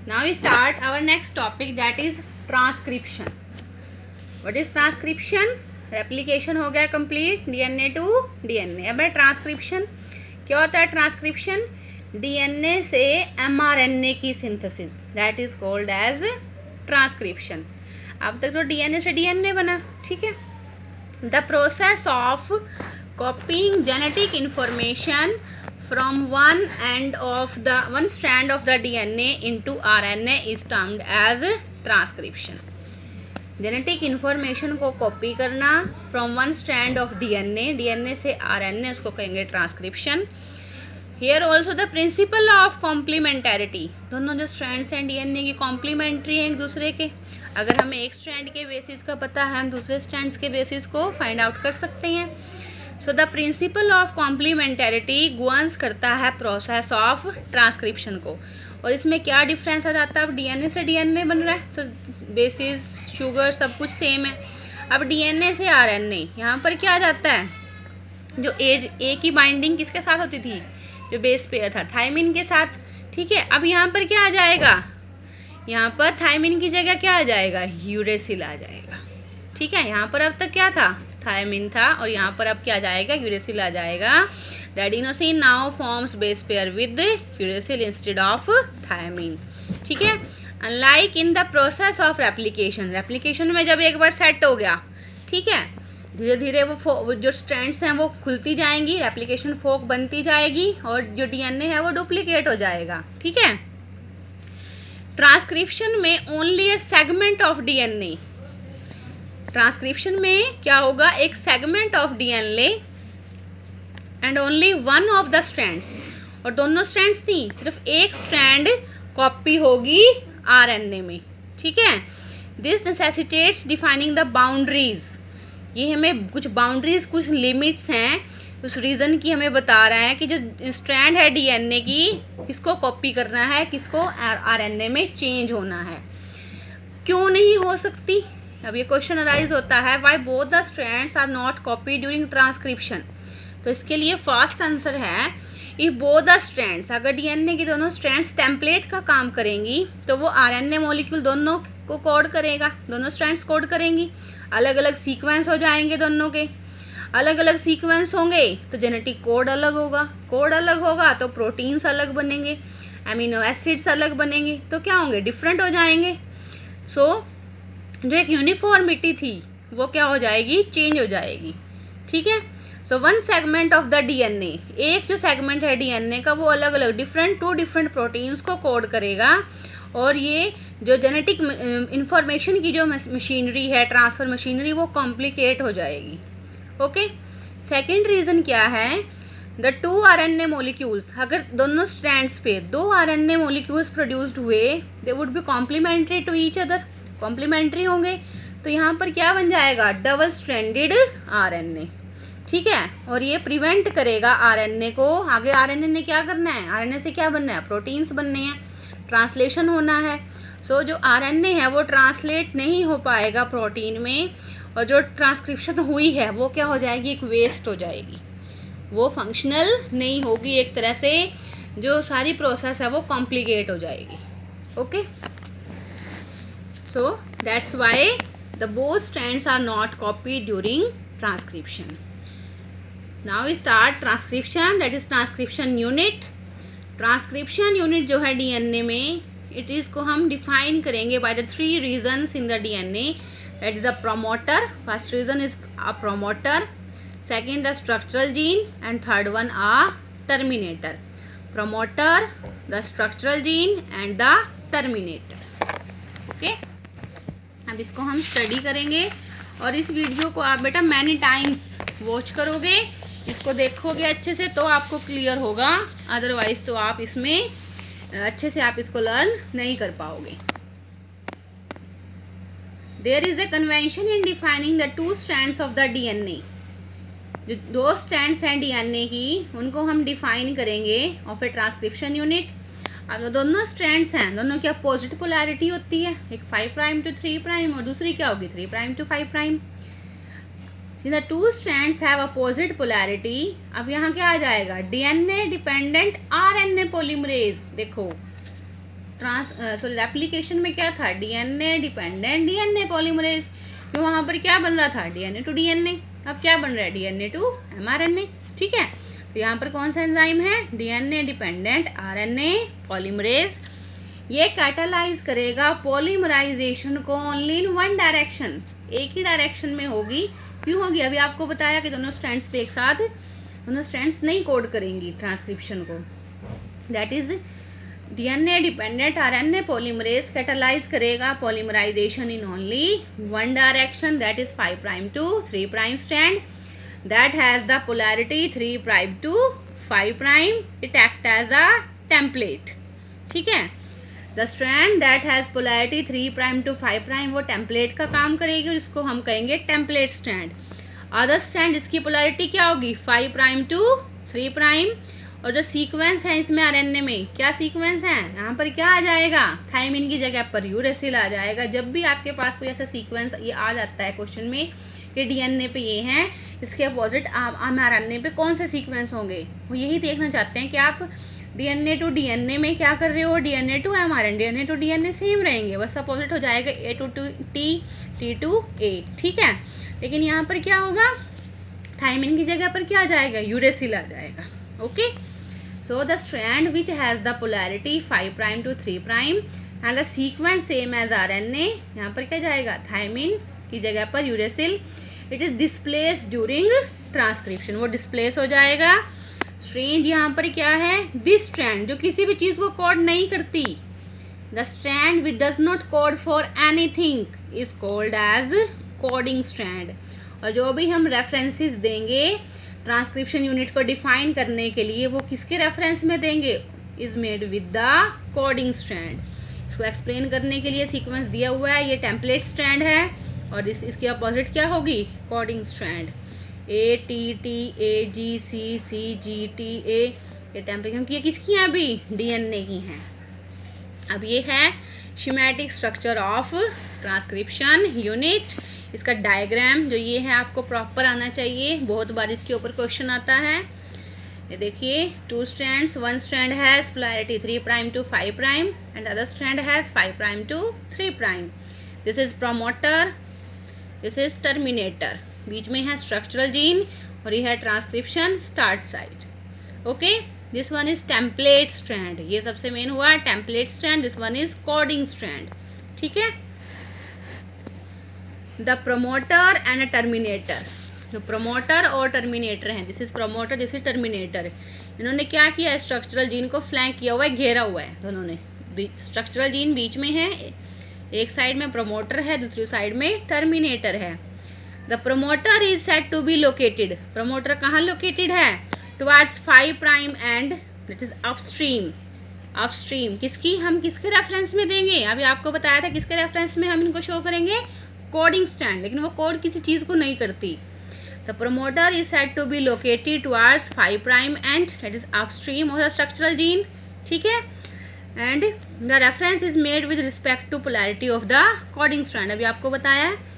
Now we start our next topic, that is transcription. What is transcription? Replication हो गया complete, DNA to DNA. अब है transcription. क्या होता है ट्रांसक्रिप्शन? डीएनए से एमआरएनए की synthesis, that is called as transcription. अब तक तो डीएनए से डीएनए बना, ठीक है. The process of copying genetic information from one strand of the DNA into RNA is termed as transcription. Genetic information को कॉपी करना from one strand of DNA से आरएनए, उसको कहेंगे transcription. Here also the principle of complementarity. दोनों जो strands हैं DNA की complementary हैं एक दूसरे के. अगर हमें एक स्ट्रैंड के बेसिस का पता है, हम दूसरे स्ट्रैंड्स के बेसिस को फाइंड आउट कर सकते हैं. So the principle of complementarity governs करता है प्रोसेस ऑफ ट्रांसक्रिप्शन को. और इसमें क्या डिफरेंस आ जाता है? अब डीएनए से डीएनए बन रहा है तो बेसिस, शुगर सब कुछ सेम है. अब डीएनए से आरएनए, यहाँ पर क्या आ जाता है? जो ए की बाइंडिंग किसके साथ होती थी? जो बेस पेयर था थायमिन के साथ, ठीक है. अब यहाँ पर क्या आ जाएगा? यहाँ पर थायमिन की जगह क्या आ जाएगा? यूरेसिल आ जाएगा, ठीक है. यहाँ पर अब तक क्या था? थायमिन था, और यहाँ पर अब क्या आ जाएगा? यूरेसिल आ जाएगा. The adenosine now forms base pair with uracil instead of thymine, ठीक है. Unlike in the process of replication में जब एक बार सेट हो गया, ठीक है, धीरे धीरे वो जो स्ट्रैंड्स हैं वो खुलती जाएंगी, रेप्लिकेशन फोक बनती जाएगी, और जो डीएनए है वो डुप्लीकेट हो जाएगा, ठीक है. ट्रांसक्रिप्शन में only A segment of DNA. Transcription में क्या होगा? एक segment of DNA and only one of the strands. और दोनों स्ट्रैंड्स थी, सिर्फ एक स्ट्रैंड कॉपी होगी आरएनए में, ठीक है. This necessitates defining the boundaries. ये हमें कुछ बाउंड्रीज, कुछ लिमिट्स हैं, उस रीज़न की हमें बता रहा है कि जो स्ट्रैंड है डीएनए की, किसको कॉपी करना है, किसको आरएनए में चेंज होना है. क्यों नहीं हो सकती? अब ये क्वेश्चन अराइज होता है, why both the strands are not copy during transcription. तो इसके लिए फर्स्ट आंसर है, इफ बोथ द स्ट्रैंड्स, अगर डीएनए की दोनों स्ट्रैंड्स टेम्पलेट का काम करेंगी तो वो आरएनए मॉलिक्यूल दोनों को कोड करेगा, दोनों स्ट्रैंड्स कोड करेंगी. अलग अलग सीक्वेंस हो जाएंगे दोनों के. अलग अलग सीक्वेंस होंगे तो जेनेटिक कोड अलग होगा. कोड अलग होगा तो प्रोटीन्स अलग बनेंगे, एमिनो एसिड्स अलग बनेंगे, तो क्या होंगे? डिफरेंट हो जाएंगे. सो जो एक यूनिफॉर्मिटी थी वो क्या हो जाएगी? चेंज हो जाएगी, ठीक है. So one segment of the DNA, एक जो सेगमेंट है डीएनए का वो अलग अलग डिफरेंट प्रोटीन्स को कोड करेगा. और ये जो जेनेटिक इंफॉर्मेशन की जो मशीनरी है, ट्रांसफ़र मशीनरी, वो कॉम्प्लिकेट हो जाएगी. ओके. सेकेंड रीज़न क्या है? द टू आरएनए मोलिक्यूल्स, अगर दोनों स्ट्रैंड्स पे दो आरएनए मोलिक्यूल्स प्रोड्यूस्ड हुए, they would be complementary to each other, complementary होंगे. तो यहाँ पर क्या बन जाएगा? डबल स्ट्रैंडेड आरएनए, ठीक है. और ये प्रिवेंट करेगा आरएनए को. आगे आरएनए ने क्या करना है? आरएनए से क्या बनना है? प्रोटीन्स बनने हैं, ट्रांसलेशन होना है. सो जो आरएनए है वो ट्रांसलेट नहीं हो पाएगा प्रोटीन में, और जो ट्रांसक्रिप्शन हुई है वो क्या हो जाएगी? एक वेस्ट हो जाएगी, वो फंक्शनल नहीं होगी. एक तरह से जो सारी प्रोसेस है वो कॉम्प्लिकेट हो जाएगी. Okay. So that's why the both strands are not copied during transcription. Now we start transcription, that is transcription unit. Transcription unit जो है डीएनए में, इट इसको हम डिफाइन करेंगे by the three reasons in the DNA. That is a promoter. First reason is a promoter. Second the structural gene, and third one a terminator. Promoter, the structural gene and the terminator. Okay. अब इसको हम study करेंगे, और इस video को आप बेटा many times watch करोगे, इसको देखोगे अच्छे से तो आपको क्लियर होगा. अदरवाइज तो आप इसमें अच्छे से आप इसको लर्न नहीं कर पाओगे. There is a convention in defining the two strands of the DNA. जो दो स्ट्रैंड्स हैं डीएनए की, उनको हम डिफाइन करेंगे ऑफ ए ट्रांसक्रिप्शन यूनिट. अब जो दोनों स्ट्रैंड्स हैं, दोनों की अपोजिट पोलैरिटी होती है, एक 5' to 3' और दूसरी क्या होगी? 3' to 5'. The two strands have opposite polarity. अब यहाँ क्या आ जाएगा? DNA dependent RNA polymerase. देखो रेप्लिकेशन में क्या था, डीएनए डिपेंडेंट डीएनए पॉलीमरेज, क्यों वहाँ पर क्या बन रहा था, डीएनए टू डीएनए। अब क्या बन रहा है, डीएनए टू एमआरएनए। ठीक है, तो यहाँ पर कौन सा एंजाइम है, डीएनए डिपेंडेंट आरएनए पॉलीमरेज। ये कैटालाइज करेगा पॉलीमराइजेशन को ओनली इन वन डायरेक्शन, एक ही डायरेक्शन में होगी। क्यों होगी, अभी आपको बताया कि दोनों स्ट्रैंड्स पे एक साथ दोनों स्ट्रैंड्स नहीं कोड करेंगी ट्रांसक्रिप्शन को। That is DNA dependent RNA polymerase catalyse करेगा polymerization in only one direction, that is 5' to 3' strand that has the polarity 3' to 5'. It act as a template. ठीक है, the strand that has polarity 3' to 5' वो template का काम करेगी और इसको हम कहेंगे टेम्पलेट स्ट्रैंड। अदर स्ट्रैंड इसकी पोलैरिटी क्या होगी, 5' to 3'। और जो सीक्वेंस है इसमें आरएनए में क्या सीक्वेंस है, यहाँ पर क्या आ जाएगा, थायमिन की जगह पर यूरेसिल आ जाएगा। जब भी आपके पास कोई ऐसा सीक्वेंस ये आ जाता है क्वेश्चन में कि डीएनए पे ये हैं, इसके अपोजिट एमआरएनए पे कौन से सीक्वेंस होंगे, वो यही देखना चाहते हैं कि आप डीएनए टू डीएनए में क्या कर रहे हो, DNA to mRNA, DNA to DNA same रहेंगे, बस अपोजिट हो जाएगा A to T, T to A. ठीक है, लेकिन यहाँ पर क्या होगा, थायमिन की जगह पर क्या आ जाएगा, यूरेसिल आ जाएगा। Okay, so the strand which has the polarity 5' to 3' and the sequence same as RNA, यहाँ पर क्या जाएगा, थायमिन की जगह पर uracil. It is displace during transcription, वो डिस्प्लेस हो जाएगा। स्ट्रैंड यहाँ पर क्या है, दिस स्ट्रैंड जो किसी भी चीज़ को कोड नहीं करती, the strand which does not code for anything is called as coding strand. और जो भी हम रेफरेंसेस देंगे ट्रांसक्रिप्शन यूनिट को डिफाइन करने के लिए, वो किसके रेफरेंस में देंगे, is made with the coding strand. इसको एक्सप्लेन करने के लिए सीक्वेंस दिया हुआ है, ये टेम्पलेट स्ट्रैंड है और इसकी अपोजिट क्या होगी, coding strand. A T T A G C C G T A, ये टेम्पलेट क्योंकि ये किसकी हैं, अभी डीएनए की हैं। अब ये है शिमेटिक स्ट्रक्चर ऑफ ट्रांसक्रिप्शन यूनिट। इसका डायग्राम जो ये है आपको प्रॉपर आना चाहिए, बहुत बार इसके ऊपर क्वेश्चन आता है। ये देखिए, 2 strands, 1 strand has polarity 3' to 5' and other strand has 5' to 3'. This is promoter, this is terminator, बीच में है स्ट्रक्चरल जीन और ये है transcription start site. Okay, this one is template strand, ये सबसे मेन हुआ template strand, this one is coding strand. ठीक है, द प्रमोटर एंड टर्मिनेटर, जो प्रमोटर और टर्मिनेटर हैं, this is promoter, this is terminator. इन्होंने क्या किया, स्ट्रक्चरल जीन को फ्लैंक किया हुआ है, घेरा हुआ है दोनों ने। स्ट्रक्चरल जीन बीच में है, एक साइड में प्रमोटर है, दूसरी साइड में टर्मिनेटर है। The promoter is said to be located, promoter कहाँ लोकेटेड है, towards 5' and that is upstream. Upstream किसकी, हम किसके रेफरेंस में देंगे, अभी आपको बताया था किसके रेफरेंस में हम इनको शो करेंगे, कोडिंग स्ट्रैंड, लेकिन वो कोड किसी चीज़ को नहीं करती। The promoter is said to be located towards 5' and that is upstream of the structural gene. ठीक है, and the reference is made with respect to polarity of the coding strand, अभी आपको बताया है।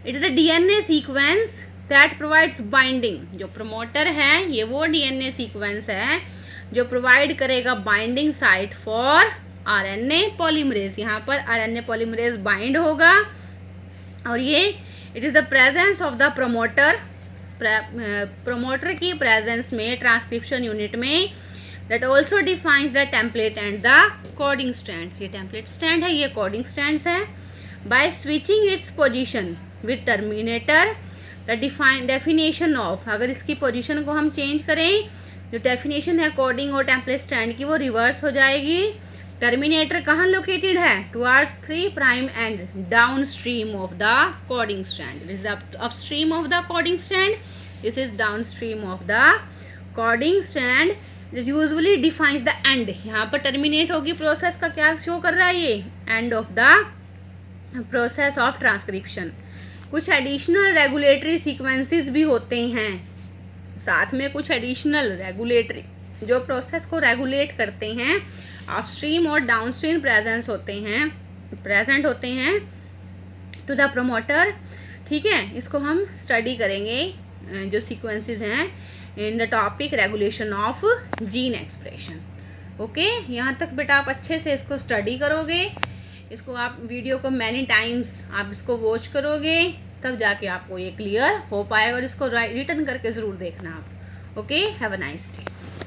It is a DNA sequence that provides binding, जो promoter है ये वो डीएनए सीक्वेंस है जो प्रोवाइड करेगा binding site for RNA polymerase. यहाँ पर आरएनए पॉलीमरेज बाइंड होगा और ये it is the presence of the promoter, promoter की प्रेजेंस में ट्रांसक्रिप्शन यूनिट में, that also defines the template and the coding strands. ये टेम्पलेट स्ट्रैंड है, ये कोडिंग स्ट्रैंड्स है। By switching its position with terminator, the definition of, अगर इसकी position को हम चेंज करें, जो डेफिनेशन है कोडिंग और टेम्पलेट स्ट्रैंड की, वो रिवर्स हो जाएगी। टर्मिनेटर कहाँ लोकेटेड है, towards 3' and down stream of the coding strand. This is upstream of the coding strand, this is down stream of the coding strand. This usually defines the end, यहाँ पर terminate होगी process का, क्या show कर रहा है ये, end of the process of transcription. कुछ एडिशनल रेगुलेटरी सीक्वेंसेस भी होते हैं, साथ में कुछ एडिशनल रेगुलेटरी जो प्रोसेस को रेगुलेट करते हैं, अपस्ट्रीम और डाउनस्ट्रीम प्रेजेंट होते हैं टू द प्रमोटर। ठीक है, इसको हम स्टडी करेंगे जो सीक्वेंसेस हैं in the topic regulation of gene expression. Okay, यहाँ तक बेटा आप अच्छे से इसको स्टडी करोगे, इसको आप वीडियो को मैनी टाइम्स आप इसको वॉच करोगे, तब जाके आपको ये क्लियर हो पाएगा। और इसको रिटर्न करके ज़रूर देखना आप। Okay, have a nice day.